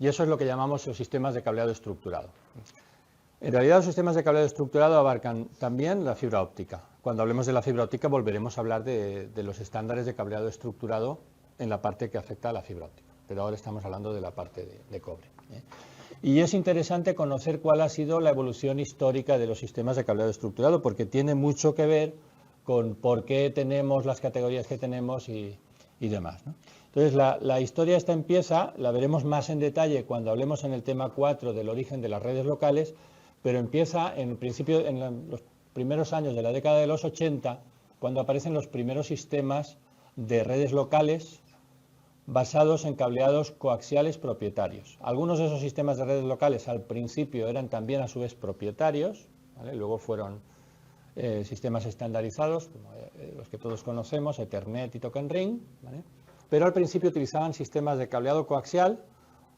Y eso es lo que llamamos los sistemas de cableado estructurado. En realidad los sistemas de cableado estructurado abarcan también la fibra óptica. Cuando hablemos de la fibra óptica volveremos a hablar de los estándares de cableado estructurado en la parte que afecta a la fibra óptica, pero ahora estamos hablando de la parte de cobre. Y es interesante conocer cuál ha sido la evolución histórica de los sistemas de cableado estructurado, porque tiene mucho que ver con por qué tenemos las categorías que tenemos y demás, ¿no? Entonces, la historia esta empieza, la veremos más en detalle cuando hablemos en el tema 4 del origen de las redes locales, pero empieza en principio en los primeros años de la década de los 80, cuando aparecen los primeros sistemas de redes locales basados en cableados coaxiales propietarios. Algunos de esos sistemas de redes locales al principio eran también a su vez propietarios, ¿vale? Luego fueron sistemas estandarizados, como los que todos conocemos, Ethernet y Token Ring, ¿vale? Pero al principio utilizaban sistemas de cableado coaxial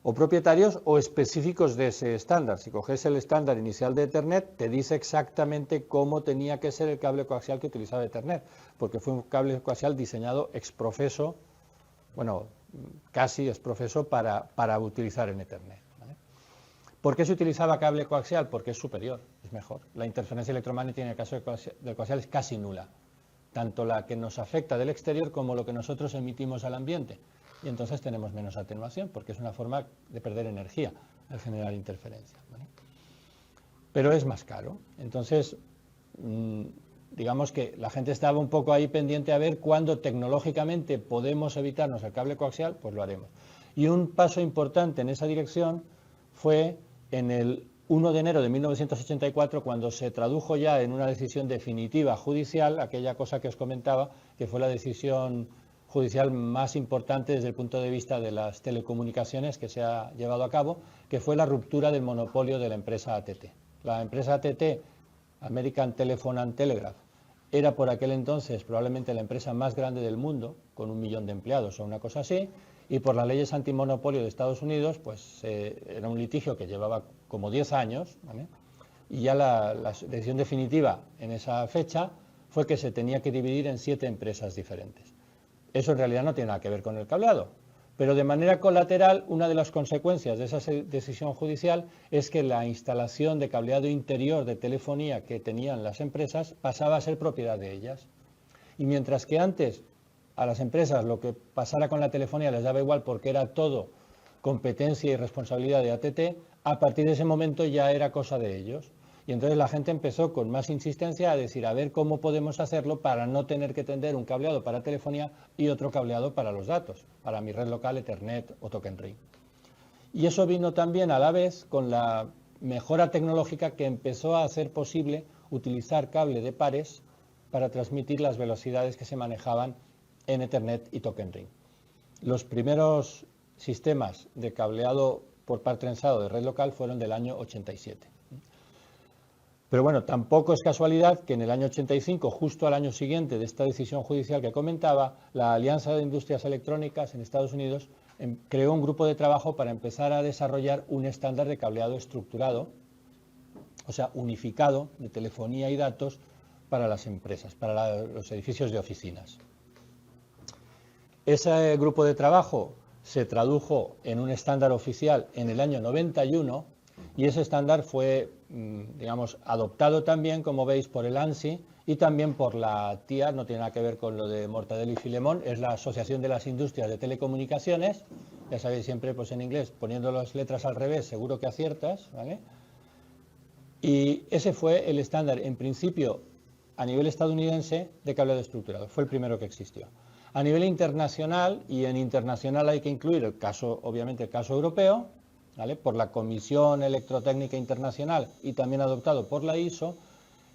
o propietarios o específicos de ese estándar. Si coges el estándar inicial de Ethernet, te dice exactamente cómo tenía que ser el cable coaxial que utilizaba Ethernet, porque fue un cable coaxial diseñado ex profeso, bueno, casi ex profeso para utilizar en Ethernet, ¿vale? ¿Por qué se utilizaba cable coaxial? Porque es superior, es mejor. La interferencia electromagnética en el caso del coaxial es casi nula, tanto la que nos afecta del exterior como lo que nosotros emitimos al ambiente. Y entonces tenemos menos atenuación, porque es una forma de perder energía al generar interferencia, ¿vale? Pero es más caro. Entonces, digamos que la gente estaba un poco ahí pendiente a ver cuándo tecnológicamente podemos evitarnos el cable coaxial, pues lo haremos. Y un paso importante en esa dirección fue en el 1 de enero de 1984, cuando se tradujo ya en una decisión definitiva judicial, aquella cosa que os comentaba, que fue la decisión judicial más importante desde el punto de vista de las telecomunicaciones que se ha llevado a cabo, que fue la ruptura del monopolio de la empresa AT&T. La empresa AT&T, American Telephone and Telegraph, era por aquel entonces probablemente la empresa más grande del mundo, con 1 millón de empleados o una cosa así, y por las leyes antimonopolio de Estados Unidos, pues era un litigio que llevaba como 10 años, ¿vale? Y ya la decisión definitiva en esa fecha fue que se tenía que dividir en 7 empresas diferentes. Eso en realidad no tiene nada que ver con el cableado, pero de manera colateral, una de las consecuencias de esa decisión judicial es que la instalación de cableado interior de telefonía que tenían las empresas pasaba a ser propiedad de ellas. Y mientras que antes a las empresas lo que pasara con la telefonía les daba igual porque era todo competencia y responsabilidad de AT&T, a partir de ese momento ya era cosa de ellos. Y entonces la gente empezó con más insistencia a decir, a ver cómo podemos hacerlo para no tener que tender un cableado para telefonía y otro cableado para los datos, para mi red local, Ethernet o Token Ring. Y eso vino también a la vez con la mejora tecnológica que empezó a hacer posible utilizar cable de pares para transmitir las velocidades que se manejaban en Ethernet y Token Ring. Los primeros sistemas de cableado por par trenzado de red local fueron del año 87. Pero bueno, tampoco es casualidad que en el año 85, justo al año siguiente de esta decisión judicial que comentaba, la Alianza de Industrias Electrónicas en Estados Unidos creó un grupo de trabajo para empezar a desarrollar un estándar de cableado estructurado, o sea, unificado de telefonía y datos para las empresas, para los edificios de oficinas. Ese grupo de trabajo se tradujo en un estándar oficial en el año 91 y ese estándar fue, digamos, adoptado también, como veis, por el ANSI y también por la TIA, no tiene nada que ver con lo de Mortadelo y Filemón, es la Asociación de las Industrias de Telecomunicaciones, ya sabéis, siempre pues en inglés, poniendo las letras al revés, seguro que aciertas, ¿vale? Y ese fue el estándar, en principio, a nivel estadounidense, de cableado estructurado, fue el primero que existió. A nivel internacional, y en internacional hay que incluir el caso, obviamente el caso europeo, ¿vale? Por la Comisión Electrotécnica Internacional y también adoptado por la ISO,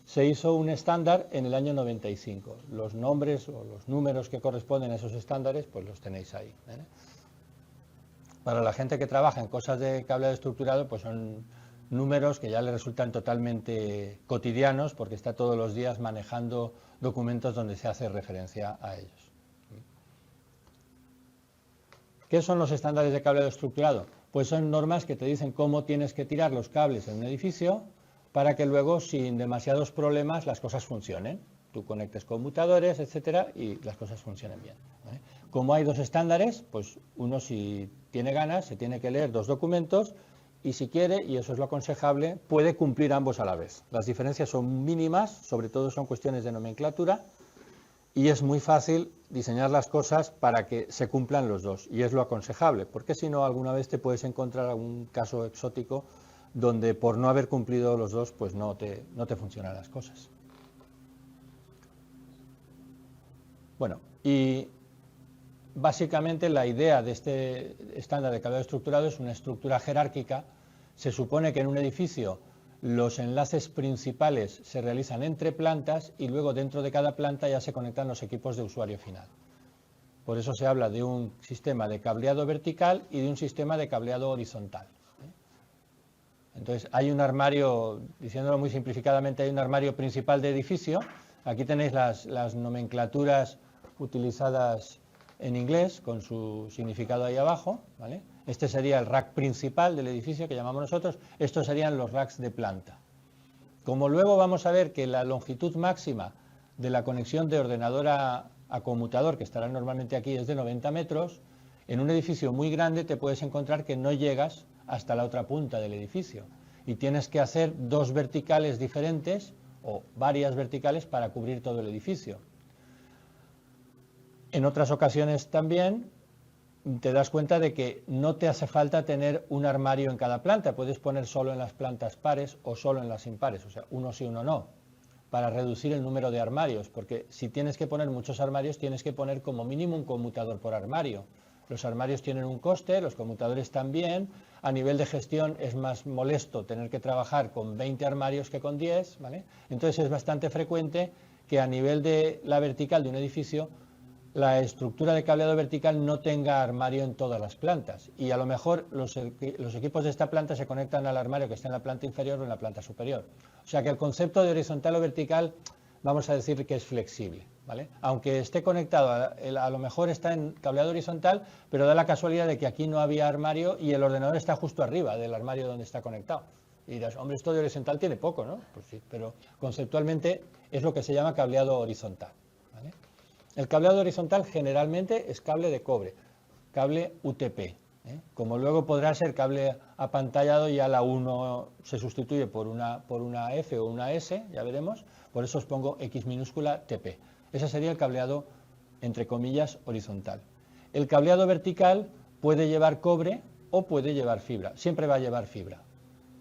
se hizo un estándar en el año 95. Los nombres o los números que corresponden a esos estándares, pues los tenéis ahí, ¿vale? Para la gente que trabaja en cosas de cableado estructurado, pues son números que ya le resultan totalmente cotidianos porque está todos los días manejando documentos donde se hace referencia a ellos. ¿Qué son los estándares de cableado estructurado? Pues son normas que te dicen cómo tienes que tirar los cables en un edificio para que luego, sin demasiados problemas, las cosas funcionen. Tú conectes conmutadores, etcétera, y las cosas funcionen bien, ¿vale? Como hay dos estándares, pues uno, si tiene ganas, se tiene que leer dos documentos y si quiere, y eso es lo aconsejable, puede cumplir ambos a la vez. Las diferencias son mínimas, sobre todo son cuestiones de nomenclatura, y es muy fácil diseñar las cosas para que se cumplan los dos, y es lo aconsejable, porque si no, alguna vez te puedes encontrar algún caso exótico donde por no haber cumplido los dos, pues no te funcionan las cosas. Bueno, y básicamente la idea de este estándar de cableado estructurado es una estructura jerárquica. Se supone que en un edificio los enlaces principales se realizan entre plantas y luego dentro de cada planta ya se conectan los equipos de usuario final. Por eso se habla de un sistema de cableado vertical y de un sistema de cableado horizontal. Entonces hay un armario, diciéndolo muy simplificadamente, hay un armario principal de edificio. Aquí tenéis las nomenclaturas utilizadas en inglés con su significado ahí abajo, ¿vale? Este sería el rack principal del edificio que llamamos nosotros. Estos serían los racks de planta. Como luego vamos a ver que la longitud máxima de la conexión de ordenador a conmutador, que estará normalmente aquí, es de 90 metros, en un edificio muy grande te puedes encontrar que no llegas hasta la otra punta del edificio y tienes que hacer dos verticales diferentes o varias verticales para cubrir todo el edificio. En otras ocasiones también te das cuenta de que no te hace falta tener un armario en cada planta, puedes poner solo en las plantas pares o solo en las impares, o sea, uno sí, uno no, para reducir el número de armarios, porque si tienes que poner muchos armarios, tienes que poner como mínimo un conmutador por armario. Los armarios tienen un coste, los conmutadores también. A nivel de gestión es más molesto tener que trabajar con 20 armarios que con 10, ¿vale? Entonces es bastante frecuente que a nivel de la vertical de un edificio la estructura de cableado vertical no tenga armario en todas las plantas y a lo mejor los equipos de esta planta se conectan al armario que está en la planta inferior o en la planta superior. O sea que el concepto de horizontal o vertical vamos a decir que es flexible, ¿vale? Aunque esté conectado, a lo mejor está en cableado horizontal, pero da la casualidad de que aquí no había armario y el ordenador está justo arriba del armario donde está conectado. Y dirás, hombre, esto de horizontal tiene poco, ¿no? Pues sí, pero conceptualmente es lo que se llama cableado horizontal, ¿vale? El cableado horizontal generalmente es cable de cobre, cable UTP, ¿eh? Como luego podrá ser cable apantallado, ya la 1 se sustituye por una F o una S, ya veremos, por eso os pongo X minúscula TP. Ese sería el cableado, entre comillas, horizontal. El cableado vertical puede llevar cobre o puede llevar fibra, siempre va a llevar fibra.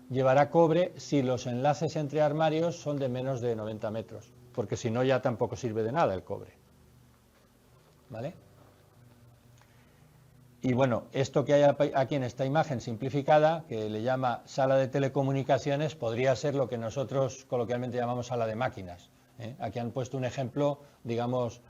Llevará cobre si los enlaces entre armarios son de menos de 90 metros, porque si no ya tampoco sirve de nada el cobre. ¿Vale? Y bueno, esto que hay aquí en esta imagen simplificada, que le llama sala de telecomunicaciones, podría ser lo que nosotros coloquialmente llamamos sala de máquinas, ¿eh? Aquí han puesto un ejemplo, digamos,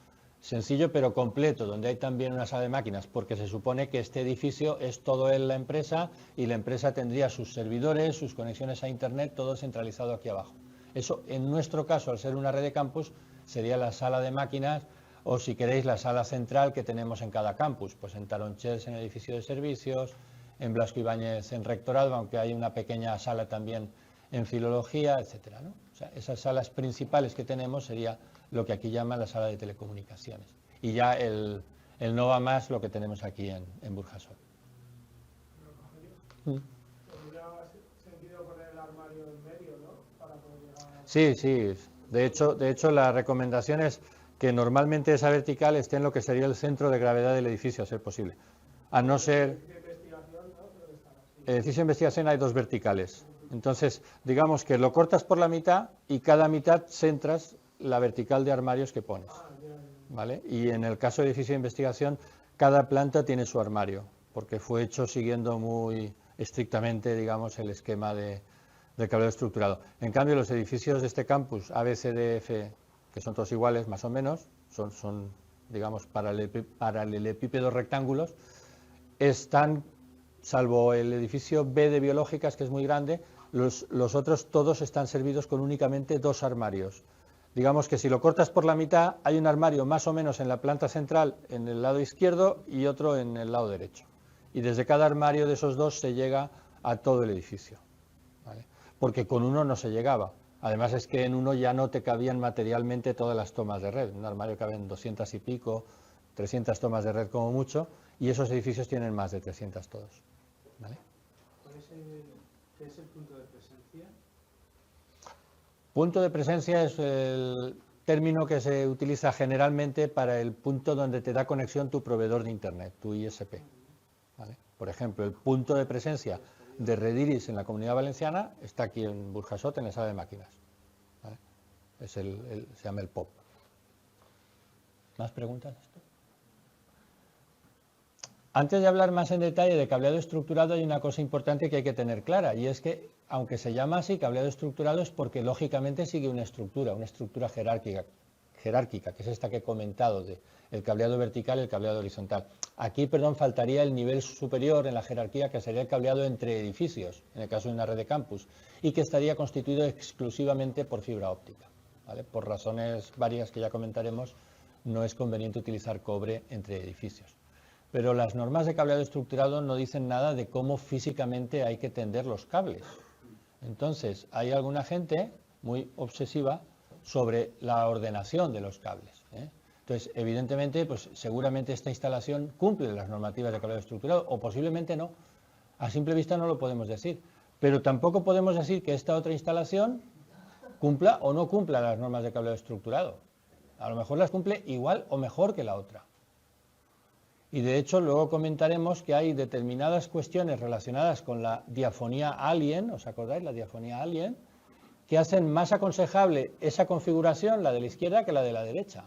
sencillo pero completo, donde hay también una sala de máquinas, porque se supone que este edificio es todo en la empresa y la empresa tendría sus servidores, sus conexiones a internet, todo centralizado aquí abajo. Eso, en nuestro caso, al ser una red de campus, sería la sala de máquinas, o si queréis la sala central que tenemos en cada campus, pues en Taronchels en el edificio de servicios, en Blasco Ibáñez en rectorado, aunque hay una pequeña sala también en filología, etcétera, ¿no? O sea, esas salas principales que tenemos sería lo que aquí llaman la sala de telecomunicaciones. Y ya el no va más lo que tenemos aquí en Burjasot. ¿Tendría sentido poner el armario en medio, ¿no? Para poder llegar... Sí, sí. De hecho, la recomendación es que normalmente esa vertical esté en lo que sería el centro de gravedad del edificio, a ser posible. A no ser... El edificio de investigación hay dos verticales. Entonces, digamos que lo cortas por la mitad y cada mitad centras la vertical de armarios que pones, ¿vale? Y en el caso del edificio de investigación, cada planta tiene su armario, porque fue hecho siguiendo muy estrictamente, digamos, el esquema de cableado estructurado. En cambio, los edificios de este campus, A, B, C, D, F, que son todos iguales, más o menos, son digamos, paralelepípedos rectángulos, están, salvo el edificio B de biológicas, que es muy grande, los otros todos están servidos con únicamente dos armarios. Digamos que si lo cortas por la mitad, hay un armario más o menos en la planta central, en el lado izquierdo, y otro en el lado derecho. Y desde cada armario de esos dos se llega a todo el edificio, ¿vale? porque con uno no se llegaba. Además es que en uno ya no te cabían materialmente todas las tomas de red. En un armario caben 200 y pico, 300 tomas de red como mucho, y esos edificios tienen más de 300 todos. ¿Vale? ¿Qué es el punto de presencia? Punto de presencia es el término que se utiliza generalmente para el punto donde te da conexión tu proveedor de Internet, tu ISP. ¿Vale? Por ejemplo, el punto de presencia de Rediris en la Comunidad Valenciana está aquí en Burjasot, en la sala de máquinas. ¿Vale? Se llama el POP. ¿Más preguntas? Antes de hablar más en detalle de cableado estructurado, hay una cosa importante que hay que tener clara, y es que, aunque se llama así cableado estructurado, es porque lógicamente sigue una estructura jerárquica, que es esta que he comentado, de el cableado vertical y el cableado horizontal. Aquí, faltaría el nivel superior en la jerarquía, que sería el cableado entre edificios, en el caso de una red de campus, y que estaría constituido exclusivamente por fibra óptica. ¿Vale? Por razones varias que ya comentaremos, no es conveniente utilizar cobre entre edificios. Pero las normas de cableado estructurado no dicen nada de cómo físicamente hay que tender los cables. Entonces, hay alguna gente muy obsesiva sobre la ordenación de los cables, ¿eh? Entonces, evidentemente, pues seguramente esta instalación cumple las normativas de cableado estructurado, o posiblemente no. A simple vista no lo podemos decir. Pero tampoco podemos decir que esta otra instalación cumpla o no cumpla las normas de cableado estructurado. A lo mejor las cumple igual o mejor que la otra. Y de hecho luego comentaremos que hay determinadas cuestiones relacionadas con la diafonía alien, ¿os acordáis? La diafonía alien, que hacen más aconsejable esa configuración, la de la izquierda, que la de la derecha.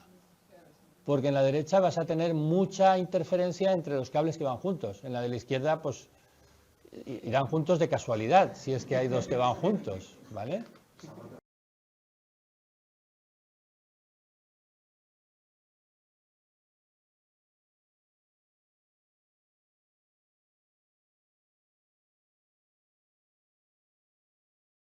Porque en la derecha vas a tener mucha interferencia entre los cables que van juntos. En la de la izquierda, pues, irán juntos de casualidad, si es que hay dos que van juntos, ¿vale?